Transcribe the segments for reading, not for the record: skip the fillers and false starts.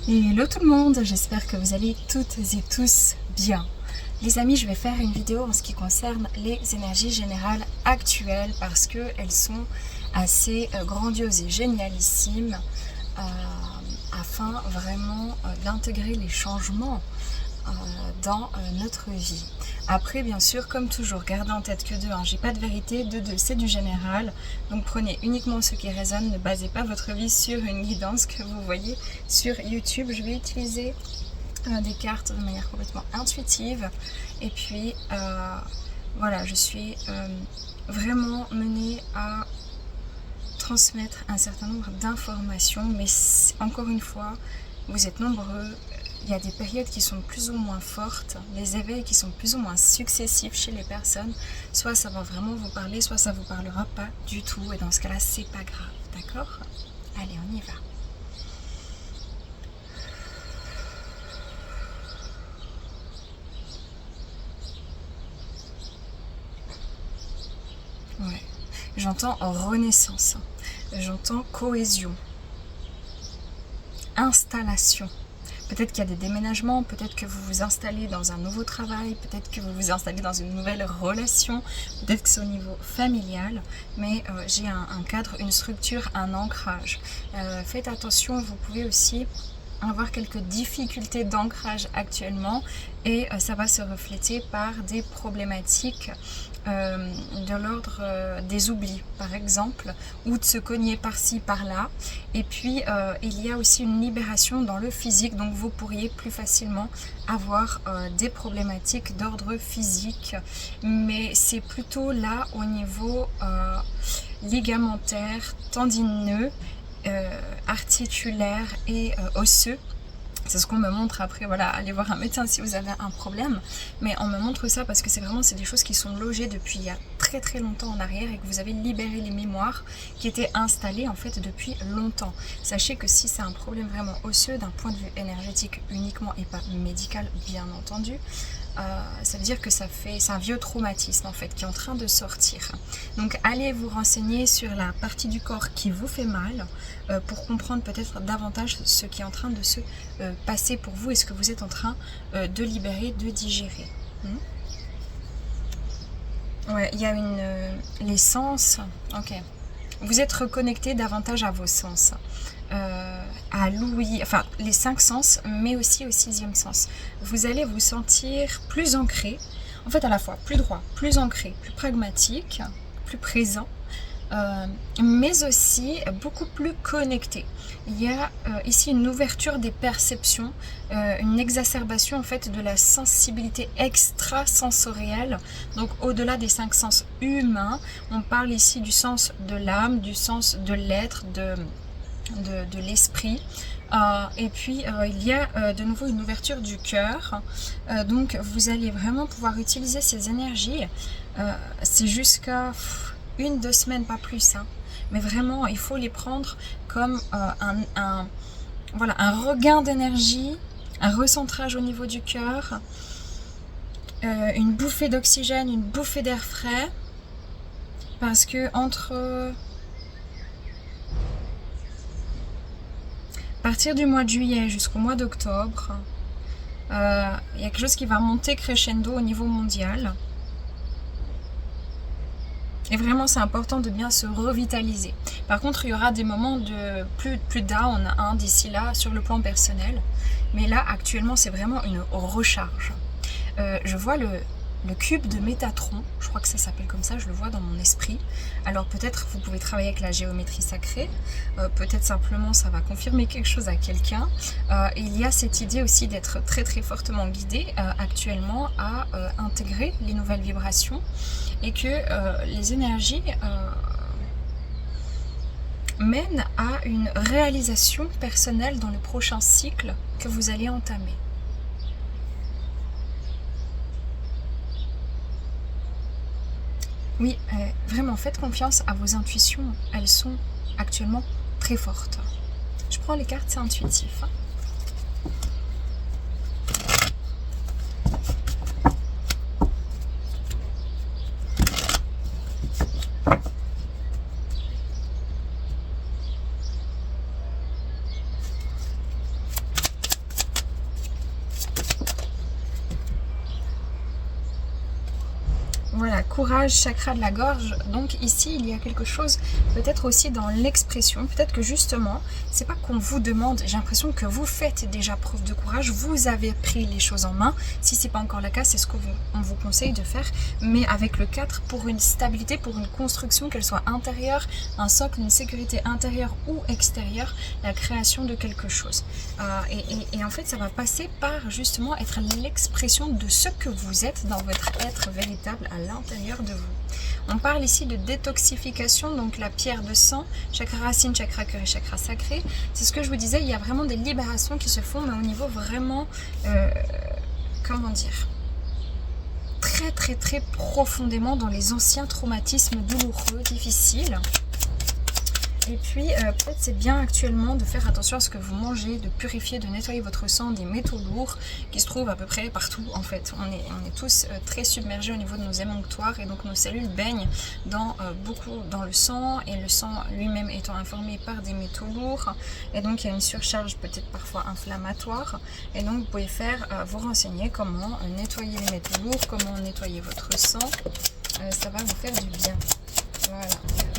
Hello tout le monde, j'espère que vous allez toutes et tous bien. Les amis, je vais faire une vidéo en ce qui concerne les énergies générales actuelles parce qu'elles sont assez grandioses et génialissimes afin vraiment d'intégrer les changements dans notre vie. Après, bien sûr, comme toujours, gardez en tête que de 1, j'ai pas de vérité, de 2, c'est du général. Donc prenez uniquement ce qui résonne, ne basez pas votre vie sur une guidance que vous voyez sur YouTube. Je vais utiliser des cartes de manière complètement intuitive. Et puis, voilà, je suis vraiment menée à transmettre un certain nombre d'informations. Mais encore une fois, vous êtes nombreux. Il y a des périodes qui sont plus ou moins fortes, les éveils qui sont plus ou moins successifs chez les personnes. Soit ça va vraiment vous parler, soit ça vous parlera pas du tout. Et dans ce cas-là, c'est pas grave, d'accord? Allez, on y va. Ouais. J'entends renaissance, j'entends cohésion, installation. Peut-être qu'il y a des déménagements, peut-être que vous vous installez dans un nouveau travail, peut-être que vous vous installez dans une nouvelle relation, peut-être que c'est au niveau familial, mais j'ai un cadre, une structure, un ancrage. Faites attention, vous pouvez aussi avoir quelques difficultés d'ancrage actuellement et ça va se refléter par des problématiques de l'ordre des oublis par exemple, ou de se cogner par-ci par-là. Et puis il y a aussi une libération dans le physique, donc vous pourriez plus facilement avoir des problématiques d'ordre physique, mais c'est plutôt là au niveau ligamentaire, tendineux, articulaire et osseux. C'est ce qu'on me montre. Après, voilà, allez voir un médecin si vous avez un problème. Mais on me montre ça parce que c'est des choses qui sont logées depuis il y a très très longtemps en arrière et que vous avez libéré les mémoires qui étaient installées en fait depuis longtemps. Sachez que si c'est un problème vraiment osseux d'un point de vue énergétique uniquement et pas médical bien entendu, ça veut dire que c'est un vieux traumatisme en fait qui est en train de sortir. Donc allez vous renseigner sur la partie du corps qui vous fait mal pour comprendre peut-être davantage ce qui est en train de se passer pour vous et ce que vous êtes en train de libérer, de digérer. Ouais, il y a les sens. Ok. Vous êtes reconnecté davantage à vos sens. À l'ouïe, enfin les 5 sens, mais aussi au 6e sens. Vous allez vous sentir plus ancré, en fait à la fois plus droit, plus ancré, plus pragmatique, plus présent, mais aussi beaucoup plus connecté. Il y a ici une ouverture des perceptions, une exacerbation en fait de la sensibilité extrasensorielle. Donc au-delà des 5 sens humains, on parle ici du sens de l'âme, du sens de l'être, de l'esprit. Et puis il y a de nouveau une ouverture du cœur, donc vous allez vraiment pouvoir utiliser ces énergies. C'est jusqu'à 1-2 semaines, pas plus, hein. Mais vraiment il faut les prendre comme voilà, un regain d'énergie, un recentrage au niveau du cœur, une bouffée d'oxygène, une bouffée d'air frais, parce que entre à partir du mois de juillet jusqu'au mois d'octobre, il y a quelque chose qui va monter crescendo au niveau mondial. Et vraiment, c'est important de bien se revitaliser. Par contre, il y aura des moments de plus down d'ici là sur le plan personnel. Mais là, actuellement, c'est vraiment une recharge. Je vois le cube de Métatron, je crois que ça s'appelle comme ça, je le vois dans mon esprit. Alors peut-être vous pouvez travailler avec la géométrie sacrée, peut-être simplement ça va confirmer quelque chose à quelqu'un. Il y a cette idée aussi d'être très très fortement guidé actuellement à intégrer les nouvelles vibrations et que les énergies mènent à une réalisation personnelle dans le prochain cycle que vous allez entamer. Oui, vraiment, faites confiance à vos intuitions. Elles sont actuellement très fortes. Je prends les cartes, c'est intuitif. courage, chakra de la gorge. Donc ici, il y a quelque chose peut-être aussi dans l'expression. Peut-être que justement, c'est pas qu'on vous demande, j'ai l'impression que vous faites déjà preuve de courage, vous avez pris les choses en main. Si c'est pas encore le cas, c'est ce qu'on vous conseille de faire. Mais avec le 4, pour une stabilité, pour une construction, qu'elle soit intérieure, un socle, une sécurité intérieure ou extérieure, la création de quelque chose. Et en fait, ça va passer par justement être l'expression de ce que vous êtes dans votre être véritable à l'intérieur de vous. On parle ici de détoxification, donc la pierre de sang, chakra racine, chakra cœur et chakra sacré. C'est ce que je vous disais, il y a vraiment des libérations qui se font, mais au niveau vraiment, comment dire, très très très profondément dans les anciens traumatismes douloureux, difficiles. Et puis, peut-être c'est bien actuellement de faire attention à ce que vous mangez, de purifier, de nettoyer votre sang des métaux lourds qui se trouvent à peu près partout en fait. On est tous très submergés au niveau de nos émonctoires et donc nos cellules baignent beaucoup dans le sang et le sang lui-même étant informé par des métaux lourds. Et donc il y a une surcharge peut-être parfois inflammatoire. Et donc vous pouvez vous renseigner comment nettoyer les métaux lourds, comment nettoyer votre sang. Ça va vous faire du bien. Voilà.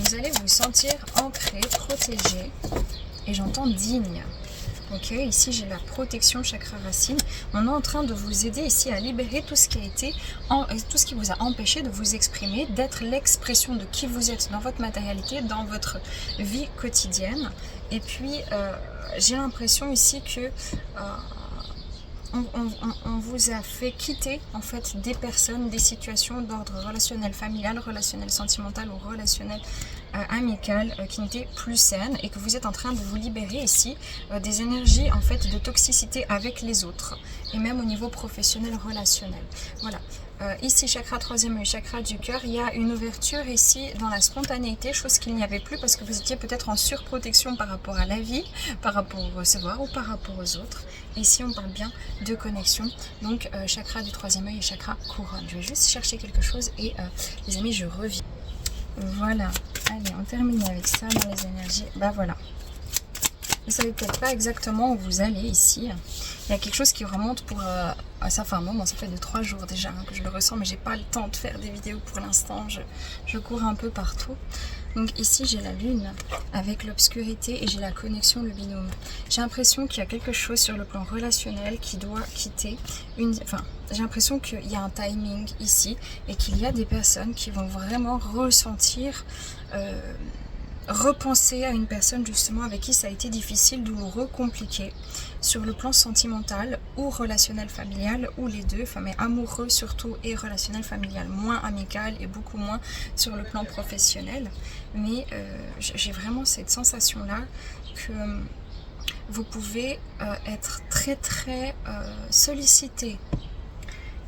Vous allez vous sentir ancré, protégé, et j'entends digne. Ok, ici j'ai la protection chakra racine. On est en train de vous aider ici à libérer tout ce qui a été, tout ce qui vous a empêché de vous exprimer, d'être l'expression de qui vous êtes dans votre matérialité, dans votre vie quotidienne. Et puis j'ai l'impression ici que on vous a fait quitter en fait des personnes, des situations d'ordre relationnel familial, relationnel sentimental ou relationnel amical qui n'étaient plus saines et que vous êtes en train de vous libérer ici des énergies en fait de toxicité avec les autres et même au niveau professionnel relationnel. Voilà. Ici, chakra troisième œil, chakra du cœur, il y a une ouverture ici dans la spontanéité, chose qu'il n'y avait plus parce que vous étiez peut-être en surprotection par rapport à la vie, par rapport au recevoir ou par rapport aux autres. Et ici, on parle bien de connexion, donc chakra du troisième œil et chakra couronne. Je vais juste chercher quelque chose et les amis, je reviens. Voilà, allez, on termine avec ça dans les énergies. Bah voilà. Vous savez peut-être pas exactement où vous allez ici. Il y a quelque chose qui remonte pour... ça fait un moment, ça fait 2-3 jours déjà que je le ressens, mais j'ai pas le temps de faire des vidéos pour l'instant. Je cours un peu partout. Donc ici j'ai la lune avec l'obscurité et j'ai la connexion, le binôme. J'ai l'impression qu'il y a quelque chose sur le plan relationnel qui doit quitter j'ai l'impression qu'il y a un timing ici et qu'il y a des personnes qui vont vraiment ressentir, repenser à une personne justement avec qui ça a été difficile, douloureux, compliqué sur le plan sentimental ou relationnel familial ou les deux, mais amoureux surtout et relationnel familial, moins amical et beaucoup moins sur le plan professionnel. Mais j'ai vraiment cette sensation là que vous pouvez être très très sollicité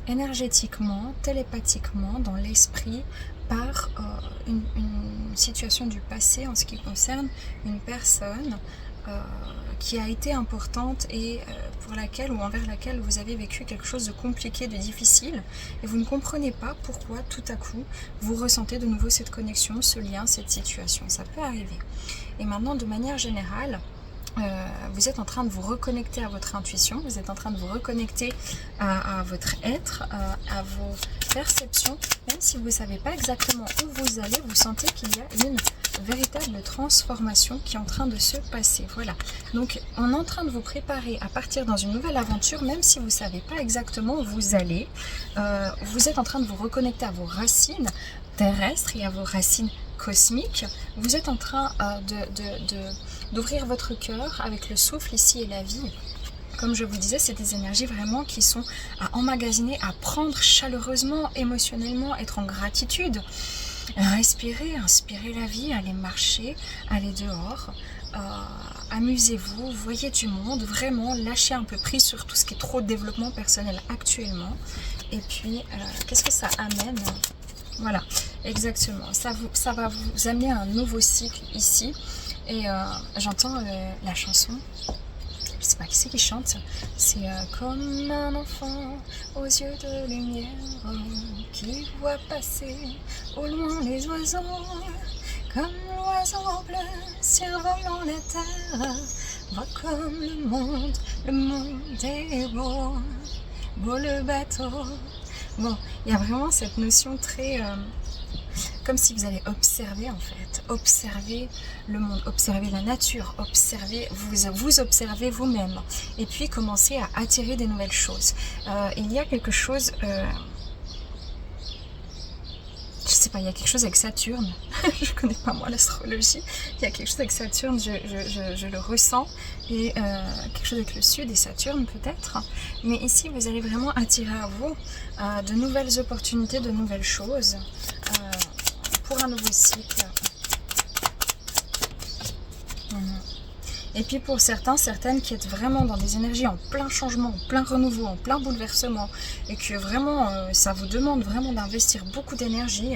énergétiquement, télépathiquement, dans l'esprit, par une situation du passé en ce qui concerne une personne qui a été importante et pour laquelle ou envers laquelle vous avez vécu quelque chose de compliqué, de difficile, et vous ne comprenez pas pourquoi tout à coup vous ressentez de nouveau cette connexion, ce lien, cette situation. Ça peut arriver. Et maintenant, de manière générale, vous êtes en train de vous reconnecter à votre intuition, vous êtes en train de vous reconnecter à votre être, à vos perceptions, même si vous ne savez pas exactement où vous allez, vous sentez qu'il y a une véritable transformation qui est en train de se passer. Voilà, donc on est en train de vous préparer à partir dans une nouvelle aventure, même si vous ne savez pas exactement où vous allez. Vous êtes en train de vous reconnecter à vos racines terrestres et à vos racines cosmiques. Vous êtes en train d'ouvrir votre cœur avec le souffle ici et la vie. Comme je vous disais, c'est des énergies vraiment qui sont à emmagasiner, à prendre chaleureusement, émotionnellement, être en gratitude, respirer, inspirer la vie, aller marcher, aller dehors, amusez-vous, voyez du monde, vraiment lâchez un peu prise sur tout ce qui est trop de développement personnel actuellement. Et puis, qu'est-ce que ça amène ? Voilà, exactement. Ça va vous amener à un nouveau cycle ici. Et j'entends la chanson. Je sais pas qui c'est qui chante. C'est comme un enfant aux yeux de lumière qui voit passer au loin les oiseaux. Comme l'oiseau bleu survolant la terre, voit comme le monde est beau le bateau. Bon, il y a vraiment cette notion très comme si vous allez observer en fait, observer le monde, observer la nature, observer, vous observer vous-même, et puis commencer à attirer des nouvelles choses. Il y a quelque chose, je sais pas, il y a quelque chose avec Saturne, je connais pas moi l'astrologie, il y a quelque chose avec Saturne, je le ressens, et quelque chose avec le Sud et Saturne peut-être, mais ici vous allez vraiment attirer à vous de nouvelles opportunités, de nouvelles choses, pour un nouveau cycle. Et puis pour certains, certaines qui êtes vraiment dans des énergies en plein changement, en plein renouveau, en plein bouleversement, et que vraiment ça vous demande vraiment d'investir beaucoup d'énergie,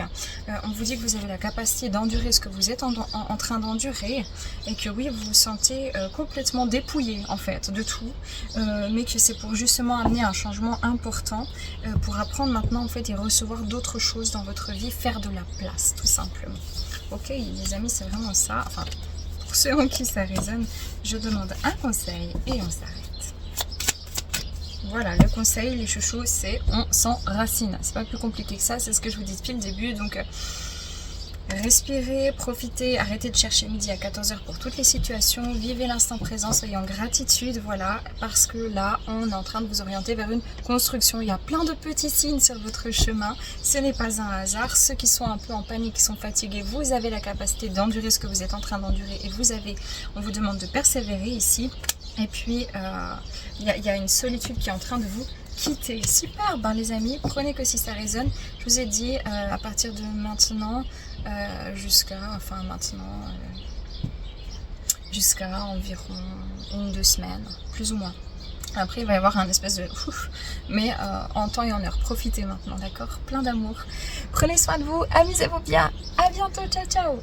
on vous dit que vous avez la capacité d'endurer ce que vous êtes en train d'endurer, et que oui, vous vous sentez complètement dépouillé en fait de tout, mais que c'est pour justement amener un changement important, pour apprendre maintenant en fait et recevoir d'autres choses dans votre vie, faire de la place tout simplement. Ok les amis, c'est vraiment ça. Enfin, pour ceux en qui ça résonne, je demande un conseil et on s'arrête. Voilà, le conseil, les chouchous, c'est on s'enracine. C'est pas plus compliqué que ça, c'est ce que je vous dis depuis le début. Donc, respirez, profitez, arrêtez de chercher midi à 14 h pour toutes les situations. Vivez l'instant présent, soyez en gratitude, voilà. Parce que là, on est en train de vous orienter vers une construction. Il y a plein de petits signes sur votre chemin. Ce n'est pas un hasard. Ceux qui sont un peu en panique, qui sont fatigués, vous avez la capacité d'endurer ce que vous êtes en train d'endurer. Et on vous demande de persévérer ici. Et puis, il y a une solitude qui est en train de vous quitter. Super, ben les amis, prenez que si ça résonne. Je vous ai dit, à partir de maintenant, jusqu'à environ 1-2 semaines, plus ou moins. Après, il va y avoir un espèce de ouf, mais en temps et en heure. Profitez maintenant, d'accord? Plein d'amour. Prenez soin de vous, amusez-vous bien. À bientôt, ciao, ciao.